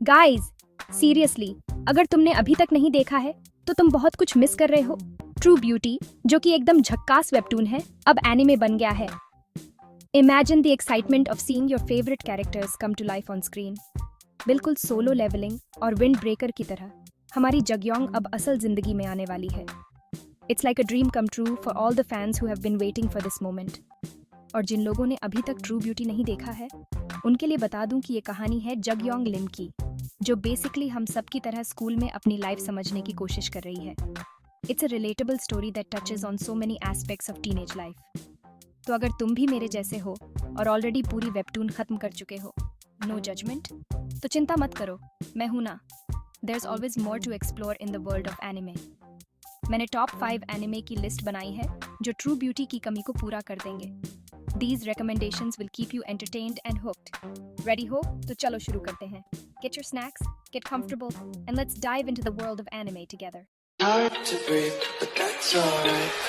Guys, seriously, अगर तुमने अभी तक नहीं देखा है तो तुम बहुत कुछ मिस कर रहे हो। ट्रू ब्यूटी, जो कि एकदम झक्कास वेबटून है, अब एनिमे बन गया है। Imagine the excitement of seeing your favourite characters come to life on screen. बिल्कुल सोलो लेवलिंग और विंड ब्रेकर की तरह हमारी जगयोंग अब असल जिंदगी में आने वाली है। It's like a dream come true for all the fans who have been waiting for this moment. और जिन लोगों ने अभी तक ट्रू ब्यूटी नहीं देखा है, उनके लिए बता दूं कि ये कहानी है जगयोंग लिम की, जो बेसिकली हम सब की तरह स्कूल में अपनी लाइफ समझने की कोशिश कर रही है। It's a relatable story that touches on so many aspects of teenage life. तो अगर तुम भी मेरे जैसे हो और ऑलरेडी पूरी वेबटून खत्म कर चुके हो, नो जजमेंट, तो चिंता मत करो, मैं हूं ना। There is always more to explore in the world of anime. मैंने टॉप 5 एनिमे की लिस्ट बनाई है जो ट्रू ब्यूटी की कमी को पूरा कर देंगे। These recommendations will keep you entertained and hooked. Ready हो? तो चलो शुरू करते हैं। Get your snacks, get comfortable, and let's dive into the world of anime together. Hard to breathe, but that's alright.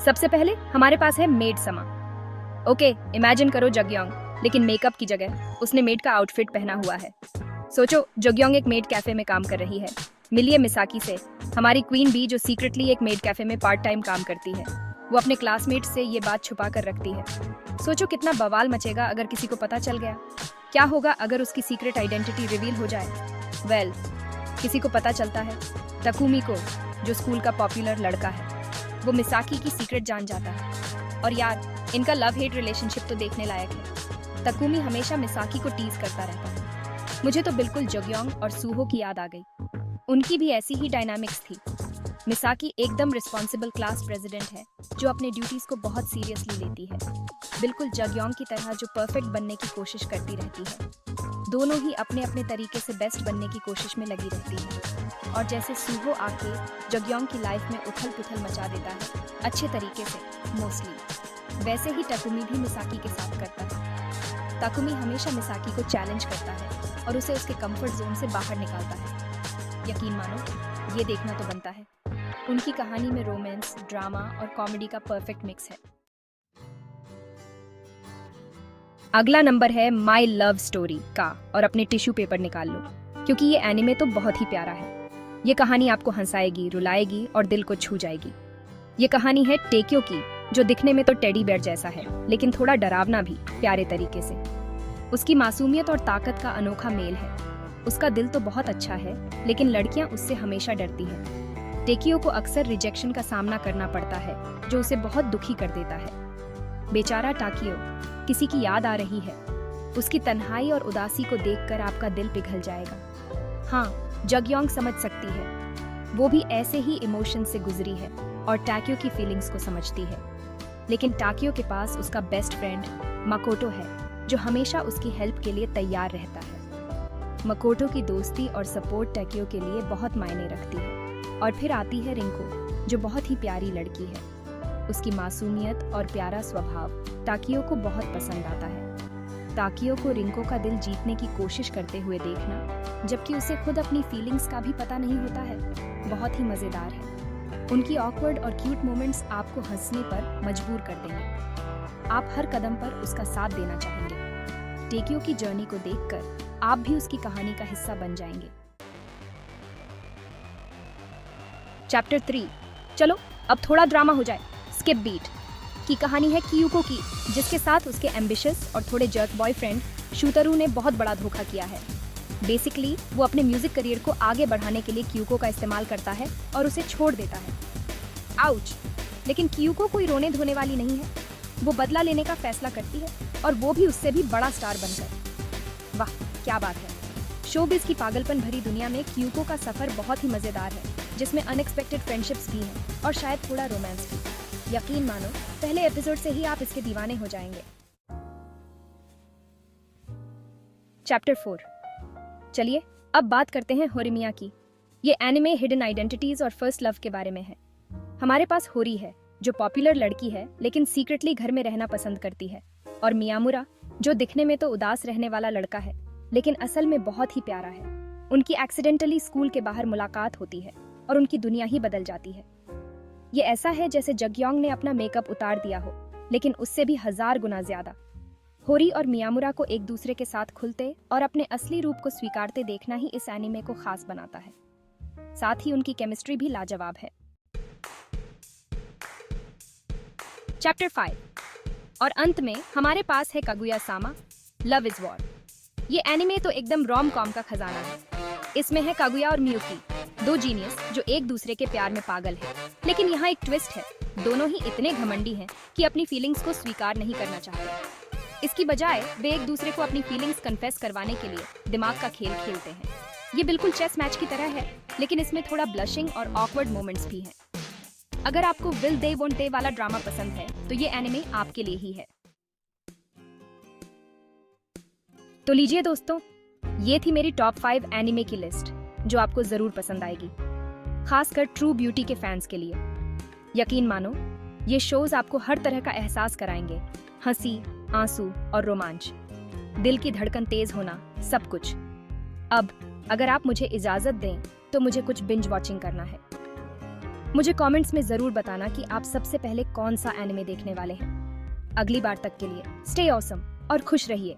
सबसे पहले हमारे पास है मेड समा। ओके, इमेजिन करो जगयोंग, लेकिन मेकअप की जगह उसने मेड का आउटफिट पहना हुआ है। सोचो, जगयोंग एक मेड कैफे में काम कर रही है। मिलिए मिसाकी से, हमारी क्वीन बी, जो सीक्रेटली एक मेड कैफे में पार्ट टाइम काम करती है। वो अपने क्लासमेट से ये बात छुपा कर रखती है। सोचो कितना बवाल मचेगा अगर किसी को पता चल गया। क्या होगा अगर उसकी सीक्रेट आइडेंटिटी रिवील हो जाए? वेल, किसी को पता चलता है, तकुमी को, जो स्कूल का पॉपुलर लड़का है। वो मिसाकी की सीक्रेट जान जाता है। और यार, इनका लव हेट रिलेशनशिप तो देखने लायक है। तकुमी हमेशा मिसाकी को टीज करता रहता है। मुझे तो बिल्कुल जगयोंग और सूहो की याद आ गई। उनकी भी ऐसी ही डायनामिक्स थी। मिसाकी एकदम रिस्पॉन्सिबल क्लास प्रेसिडेंट है, जो अपने ड्यूटीज को बहुत सीरियसली लेती है, बिल्कुल जगयोंग की तरह, जो परफेक्ट बनने की कोशिश करती रहती है। दोनों ही अपने अपने तरीके से बेस्ट बनने की कोशिश में लगी रहती है। और जैसे सूहो आके जगयोंग की लाइफ में उथल पुथल मचा देता है, अच्छे तरीके से मोस्टली, वैसे ही तकुमी भी मिसाकी के साथ करता है। तकुमी हमेशा मिसाकी को चैलेंज करता है और उसे उसके कंफर्ट जोन से बाहर निकालता है। यकीन मानो, ये देखना तो बनता है। उनकी कहानी में रोमांस, ड्रामा और कॉमेडी का परफेक्ट मिक्स है। अगला नंबर है माई लव स्टोरी का, और अपने टिश्यू पेपर निकाल लो, क्योंकि ये एनिमे तो बहुत ही प्यारा है। ये कहानी आपको हंसाएगी, रुलाएगी और दिल को छू जाएगी। ये कहानी है टेक्यो की, जो दिखने में तो टेडी बेयर जैसा है, लेकिन थोड़ा डरावना भी, प्यारे तरीके से। उसकी मासूमियत और ताकत का अनोखा मेल है। उसका दिल तो बहुत अच्छा है, लेकिन लड़कियां उससे हमेशा डरती हैं। टेकियो को अक्सर रिजेक्शन का सामना करना पड़ता है, जो उसे बहुत दुखी कर देता है। बेचारा टाकियो, किसी की याद आ रही है। उसकी तन्हाई और उदासी को देखकर आपका दिल पिघल जाएगा। हाँ, जगयोंग समझ सकती है। वो भी ऐसे ही इमोशन से गुजरी है और टाकियो की फीलिंग्स को समझती है। लेकिन टाकियो के पास उसका बेस्ट फ्रेंड मकोटो है, जो हमेशा उसकी हेल्प के लिए तैयार रहता है। मकोटो की दोस्ती और सपोर्ट टाकियो के लिए बहुत मायने रखती है। और फिर आती है रिंको, जो बहुत ही प्यारी लड़की है। उसकी मासूमियत और प्यारा स्वभाव टाकियो को बहुत पसंद आता है। टाकियो को रिंको का दिल जीतने की कोशिश करते हुए देखना, जबकि उसे खुद अपनी फीलिंग्स का भी पता नहीं होता है, बहुत ही मजेदार है। उनकी ऑकवर्ड और क्यूट मोमेंट्स आपको हंसने पर मजबूर कर देंगे। आप हर कदम पर उसका साथ देना चाहेंगे। टेकियो की जर्नी को देखकर आप भी उसकी कहानी का हिस्सा बन जाएंगे। चैप्टर 3, चलो अब थोड़ा ड्रामा हो जाए। स्किप बीट की कहानी है कियुको की, जिसके साथ उसके एम्बिशियस और थोड़े जर्क बॉयफ्रेंड शूतरू ने बहुत बड़ा धोखा किया है। बेसिकली वो अपने म्यूजिक करियर को आगे बढ़ाने के लिए कियुको का इस्तेमाल करता है और उसे छोड़ देता है। आउच! लेकिन कियुको कोई रोने धोने वाली नहीं है। वो बदला लेने का फैसला करती है, और वो भी उससे भी बड़ा स्टार बनकर। वाह, क्या बात है! शोबिज की पागलपन भरी दुनिया में कियुको का सफर बहुत ही मजेदार है, जिसमें अनएक्सपेक्टेड फ्रेंडशिप्स भी हैं और शायद थोड़ा रोमांस भी। यकीन मानो, पहले एपिसोड से ही आप इसके दीवाने हो जाएंगे। चैप्टर 4, चलिए अब बात करते हैं होरिमिया की। ये एनिमे हिडन आइडेंटिटीज और फर्स्ट लव के बारे में है। हमारे पास होरी है, जो पॉपुलर लड़की है लेकिन सीक्रेटली घर में रहना पसंद करती है, और मियामुरा, जो दिखने में तो उदास रहने वाला लड़का है, लेकिन असल में बहुत ही प्यारा है। उनकी एक्सीडेंटली स्कूल के बाहर मुलाकात होती है और उनकी दुनिया ही बदल जाती है। ये ऐसा है जैसे जगयोंग ने अपना मेकअप उतार दिया हो, लेकिन उससे भी 1000 गुना ज्यादा। होरी और मियामुरा को एक दूसरे के साथ खुलते और अपने असली रूप को स्वीकारते देखना ही इस एनीमे को खास बनाता है। साथ ही उनकी केमिस्ट्री भी लाजवाब है। चैप्टर 5 और अंत में हमारे पास है Kaguya Sama love is war. ये एनीमे तो एकदम रोम कॉम का खजाना है। इसमें है कागुया और मियुकी, दो जीनियस जो एक दूसरे के प्यार में पागल हैं। लेकिन यहाँ एक ट्विस्ट है, दोनों ही इतने घमंडी हैं कि अपनी फीलिंग्स को स्वीकार नहीं करना चाहते। इसकी बजाय वे एक दूसरे को अपनी फीलिंग्स कन्फेस करवाने के लिए दिमाग का खेल खेलते हैं। ये बिल्कुल चेस मैच की तरह है, लेकिन इसमें थोड़ा ब्लशिंग और ऑकवर्ड मोमेंट्स भी हैं। अगर आपको विल दे वोंट दे वाला ड्रामा पसंद है तो ये एनिमे आपके लिए ही है। तो लीजिए दोस्तों, ये थी मेरी टॉप 5 एनिमे की लिस्ट जो आपको जरूर पसंद आएगी, खासकर ट्रू ब्यूटी के फैंस के लिए। यकीन मानो, ये शोज आपको हर तरह का एहसास कराएंगे, हंसी, आंसू और रोमांच, दिल की धड़कन तेज होना, सब कुछ। अब अगर आप मुझे इजाजत दें तो मुझे कुछ बिंज वॉचिंग करना है। मुझे कमेंट्स में जरूर बताना कि आप सबसे पहले कौन सा एनिमे देखने वाले हैं। अगली बार तक के लिए स्टे ऑसम और खुश रहिए।